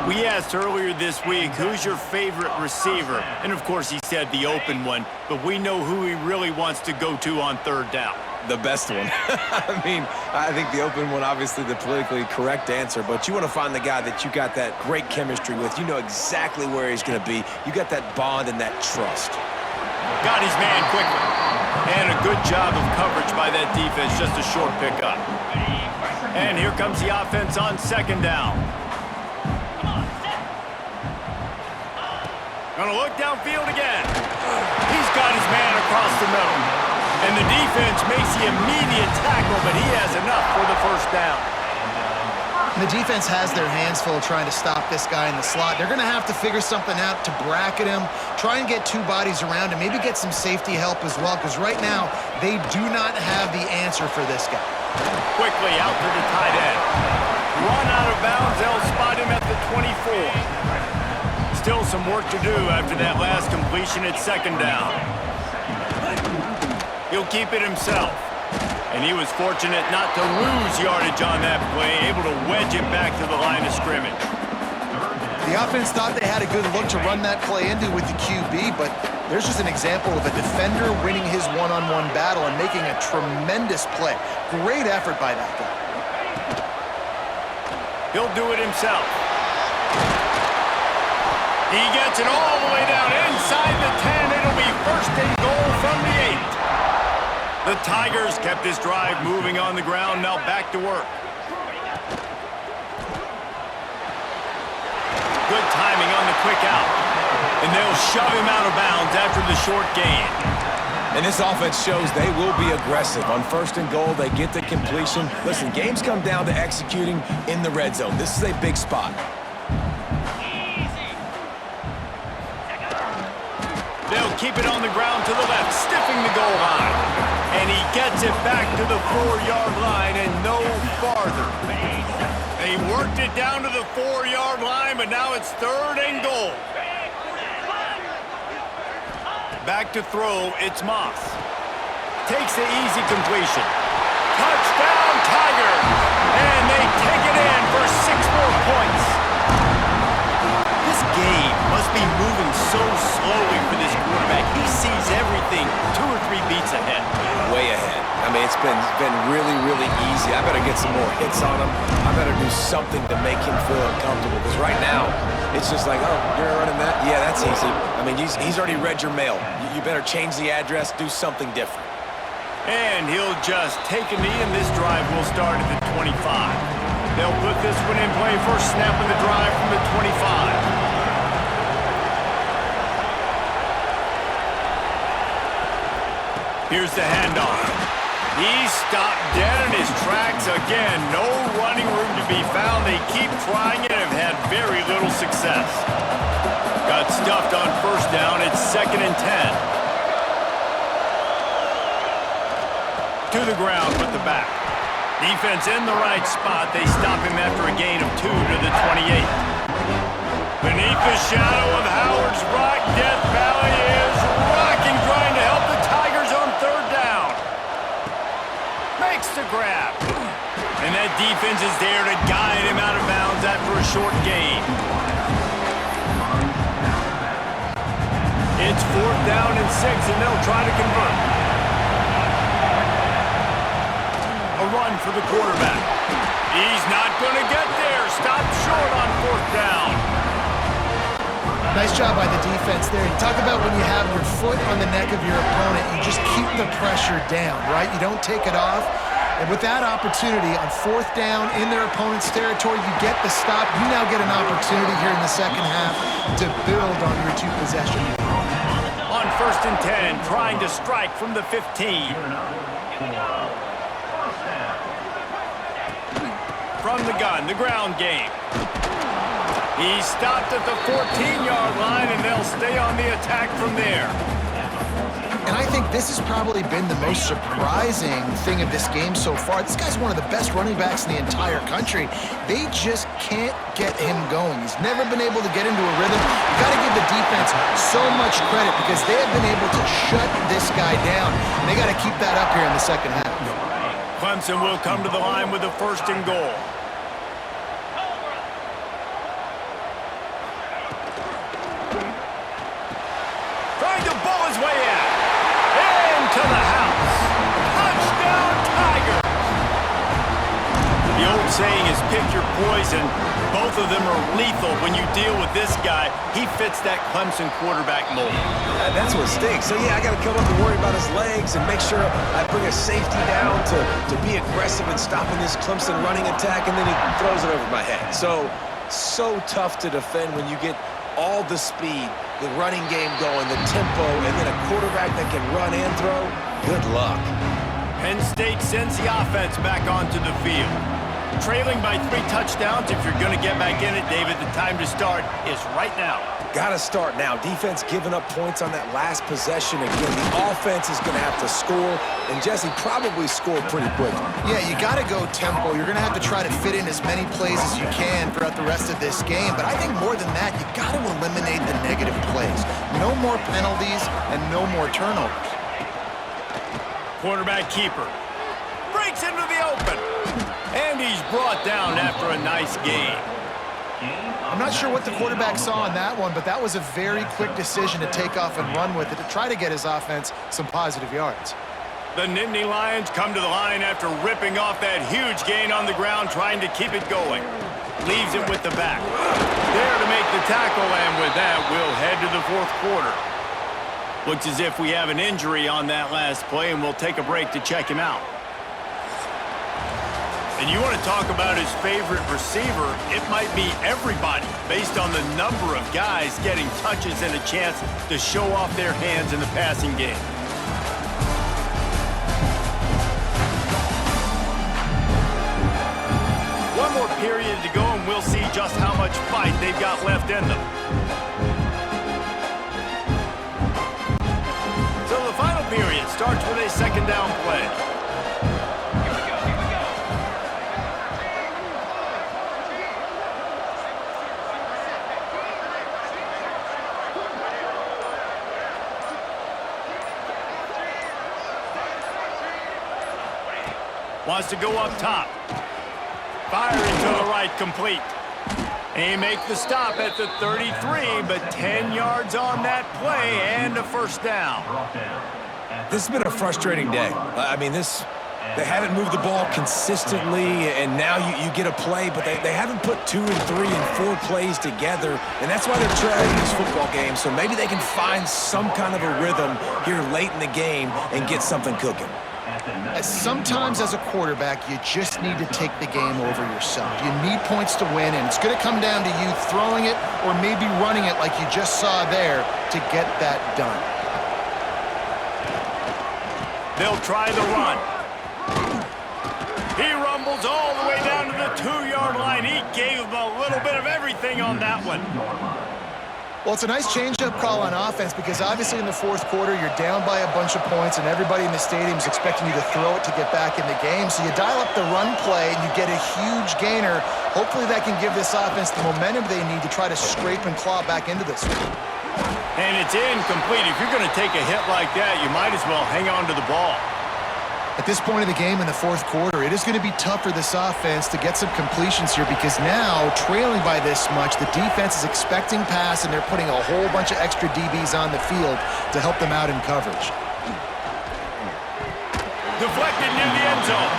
We asked earlier this week, who's your favorite receiver? And, of course, he said the open one, but we know who he really wants to go to on third down. The best one. I mean, I think the open one, obviously the politically correct answer, but you want to find the guy that you got that great chemistry with. You know exactly where he's going to be. You got that bond and that trust. Got his man quickly. And a good job of coverage by that defense, just a short pickup. And here comes the offense on second down. Gonna look downfield again. He's got his man across the middle. And the defense makes the immediate tackle, but he has enough for the first down. And the defense has their hands full trying to stop this guy in the slot. They're going to have to figure something out to bracket him, try and get two bodies around him, maybe get some safety help as well, because right now they do not have the answer for this guy. Quickly out to the tight end. Run out of bounds, they'll spot him at the 24. Still some work to do after that last completion at second down. He'll keep it himself. And he was fortunate not to lose yardage on that play, able to wedge it back to the line of scrimmage. The offense thought they had a good look to run that play into with the QB, but there's just an example of a defender winning his one-on-one battle and making a tremendous play. Great effort by that guy. He'll do it himself. He gets it all the way down inside the 10. It'll be first and goal from the 8. The Tigers kept this drive moving on the ground, now back to work. Good timing on the quick out. And they'll shove him out of bounds after the short gain. And this offense shows they will be aggressive. On first and goal, they get the completion. Listen, games come down to executing in the red zone. This is a big spot. They'll keep it on the ground to the left, stiffing the goal line. And he gets it back to the 4-yard line and no farther. They worked it down to the 4-yard line, but now it's third and goal. Back to throw, it's Moss. Takes the easy completion. Touchdown, Tigers! And they take it in for 6 more points. This game be moving so slowly for this quarterback. He sees everything 2 or 3 beats ahead. Way ahead. I mean, it's been really, really easy. I better get some more hits on him. I better do something to make him feel uncomfortable. Because right now, it's just like, oh, you're running that? Yeah, that's easy. I mean, he's already read your mail. You better change the address, do something different. And he'll just take a knee, and this drive will start at the 25. They'll put this one in play first snap of the drive from the 25. Here's the handoff. He's stopped dead in his tracks again. No running room to be found. They keep trying it and have had very little success. Got stuffed on first down. It's 2nd and 10. To the ground with the back. Defense in the right spot. They stop him after a gain of 2 to the 28. Beneath the shadow of Howard's Rock, Death Valley is rocking, trying to help the Tigers on 3rd down. Makes the grab. And that defense is there to guide him out of bounds after a short gain. It's 4th down and 6, and they'll try to convert. A run for the quarterback. He's not going to get there. Stopped short on 4th down. Nice job by the defense there. You talk about when you have your foot on the neck of your opponent, you just keep the pressure down, right? You don't take it off. And with that opportunity on 4th down in their opponent's territory, you get the stop. You now get an opportunity here in the second half to build on your 2-possession lead. On 1st and 10, trying to strike from the 15. From the gun, the ground game. He's stopped at the 14-yard line, and they'll stay on the attack from there. And I think this has probably been the most surprising thing of this game so far. This guy's one of the best running backs in the entire country. They just can't get him going. He's never been able to get into a rhythm. You've got to give the defense so much credit because they have been able to shut this guy down. And they got to keep that up here in the second half. Clemson will come to the line with a 1st and goal. Trying to ball his way out. Into the house. Touchdown, Tigers. The old saying is pick your poison. Both of them are lethal. When you deal with this guy, he fits that Clemson quarterback mold. That's what stinks. So, yeah, I got to come up and worry about his legs and make sure I bring a safety down to be aggressive in stopping this Clemson running attack, and then he throws it over my head. So tough to defend when you get all the speed, the running game going, the tempo, and then a quarterback that can run and throw. Good luck. Penn State sends the offense back onto the field. Trailing by 3 touchdowns. If you're going to get back in it, David, the time to start is right now. Got to start now. Defense giving up points on that last possession. Again, the offense is going to have to score, and Jesse probably scored pretty quick. Yeah, you got to go tempo. You're going to have to try to fit in as many plays as you can throughout the rest of this game. But I think more than that, you got to eliminate the negative plays. No more penalties and no more turnovers. Quarterback keeper breaks into the open, and he's brought down after a nice gain. I'm not sure what the quarterback saw on that one, but that was a very quick decision to take off and run with it to try to get his offense some positive yards. The Nittany Lions come to the line after ripping off that huge gain on the ground, trying to keep it going. Leaves it with the back. There to make the tackle, and with that, we'll head to the 4th quarter. Looks as if we have an injury on that last play, and we'll take a break to check him out. And you want to talk about his favorite receiver, it might be everybody, based on the number of guys getting touches and a chance to show off their hands in the passing game. One more period to go, and we'll see just how much fight they've got left in them. So the final period starts with a 2nd down play. Wants to go up top. Firing to the right, complete. He make the stop at the 33, but 10 yards on that play and a first down. This has been a frustrating day. I mean, they haven't moved the ball consistently, and now you get a play, but they haven't put 2 and 3 and 4 plays together, and that's why they're trailing these football games. So maybe they can find some kind of a rhythm here late in the game and get something cooking. Sometimes as a quarterback, you just need to take the game over yourself. You need points to win, and it's going to come down to you throwing it or maybe running it like you just saw there to get that done. They'll try the run. He rumbles all the way down to the 2-yard line. He gave him a little bit of everything on that one. Well, it's a nice change-up call on offense because obviously in the fourth quarter, you're down by a bunch of points and everybody in the stadium is expecting you to throw it to get back in the game. So you dial up the run play and you get a huge gainer. Hopefully that can give this offense the momentum they need to try to scrape and claw back into this one. And it's incomplete. If you're going to take a hit like that, you might as well hang on to the ball. At this point of the game in the fourth quarter, it is going to be tough for this offense to get some completions here because now, trailing by this much, the defense is expecting pass and they're putting a whole bunch of extra DBs on the field to help them out in coverage. Deflected near the end zone.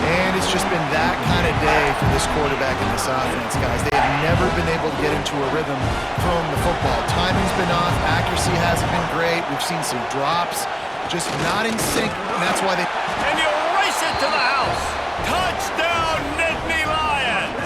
And it's just been that kind of day for this quarterback in this offense, guys. They have never been able to get into a rhythm throwing the football. Timing's been off. Accuracy hasn't been great. We've seen some drops. Just not in sync, and that's why they... And he'll race it to the house. Touchdown, Nittany Lions!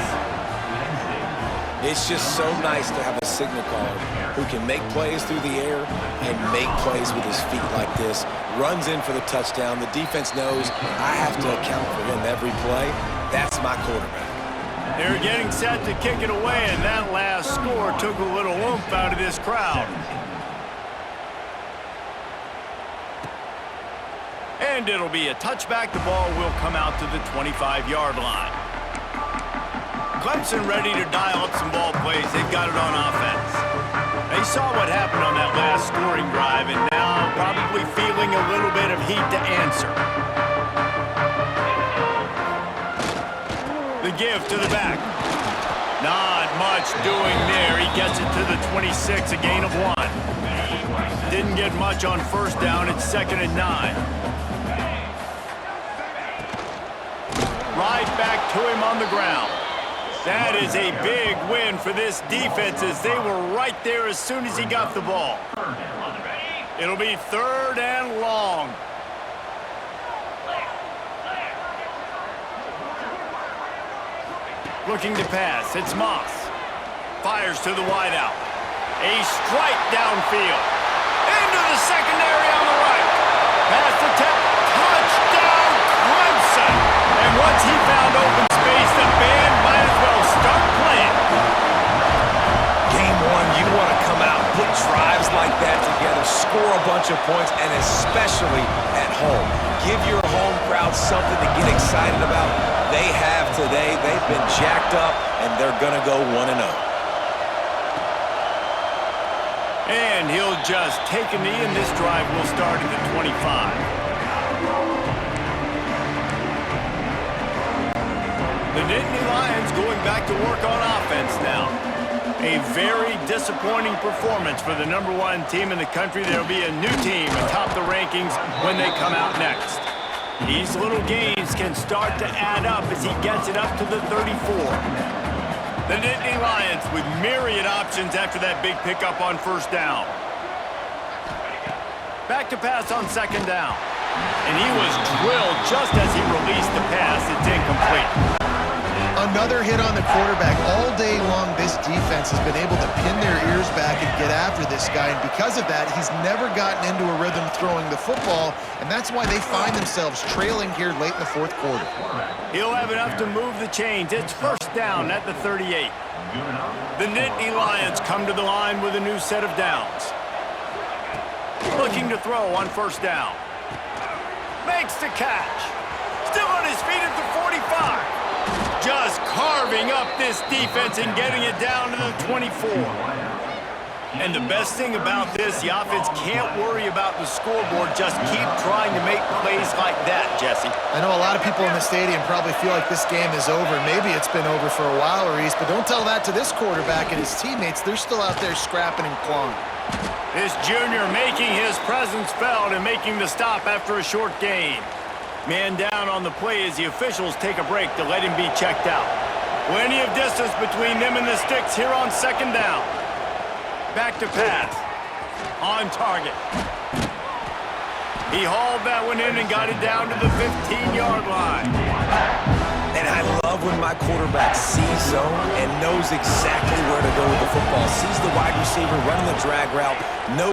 It's just so nice to have a signal caller who can make plays through the air and make plays with his feet like this. Runs in for the touchdown. The defense knows I have to account for him every play. That's my quarterback. They're getting set to kick it away, and that last score took a little oomph out of this crowd. And it'll be a touchback. The ball will come out to the 25-yard line. Clemson ready to dial up some ball plays. They've got it on offense. They saw what happened on that last scoring drive, and now probably feeling a little bit of heat to answer. The give to the back. Not much doing there. He gets it to the 26, a gain of 1. Didn't get much on first down. It's 2nd and 9. Right back to him on the ground. That is a big win for this defense as they were right there as soon as he got the ball. It'll be 3rd and long. Looking to pass. It's Moss. Fires to the wideout. A strike downfield. Into the secondary on the right. Pass to touchdown, Clemson. And once he found open space, the band might as well start playing. Game 1, you want to come out, put drives like that together, score a bunch of points, and especially at home. Give your home crowd something to get excited about. They have today. They've been jacked up, and they're going to go 1-0. And he'll just take a knee, and this drive will start at the 25. The Nittany Lions going back to work on offense now. A very disappointing performance for the #1 team in the country. There'll be a new team atop the rankings when they come out next. These little gains can start to add up as he gets it up to the 34. The Nittany Lions with myriad options after that big pickup on first down. Back to pass on 2nd down. And he was drilled just as he released the pass. It's incomplete. Another hit on the quarterback. All day long, this defense has been able to pin their ears back and get after this guy, and because of that, he's never gotten into a rhythm throwing the football, and that's why they find themselves trailing here late in the fourth quarter. He'll have enough to move the chains. It's first down at the 38. The Nittany Lions come to the line with a new set of downs. Looking to throw on first down. Makes the catch. Still on his feet at the 45. Just carving up this defense and getting it down to the 24. And the best thing about this, the offense can't worry about the scoreboard. Just keep trying to make plays like that, Jesse. I know a lot of people in the stadium probably feel like this game is over. Maybe it's been over for a while, Reese, but don't tell that to this quarterback and his teammates. They're still out there scrapping and clawing. This junior making his presence felt and making the stop after a short gain. Man down on the play as the officials take a break to let him be checked out. Plenty of distance between them and the sticks here on second down. Back to pass. On target. He hauled that one in and got it down to the 15-yard line. And I love when my quarterback sees zone and knows exactly where to go with the football. Sees the wide receiver running the drag route, knows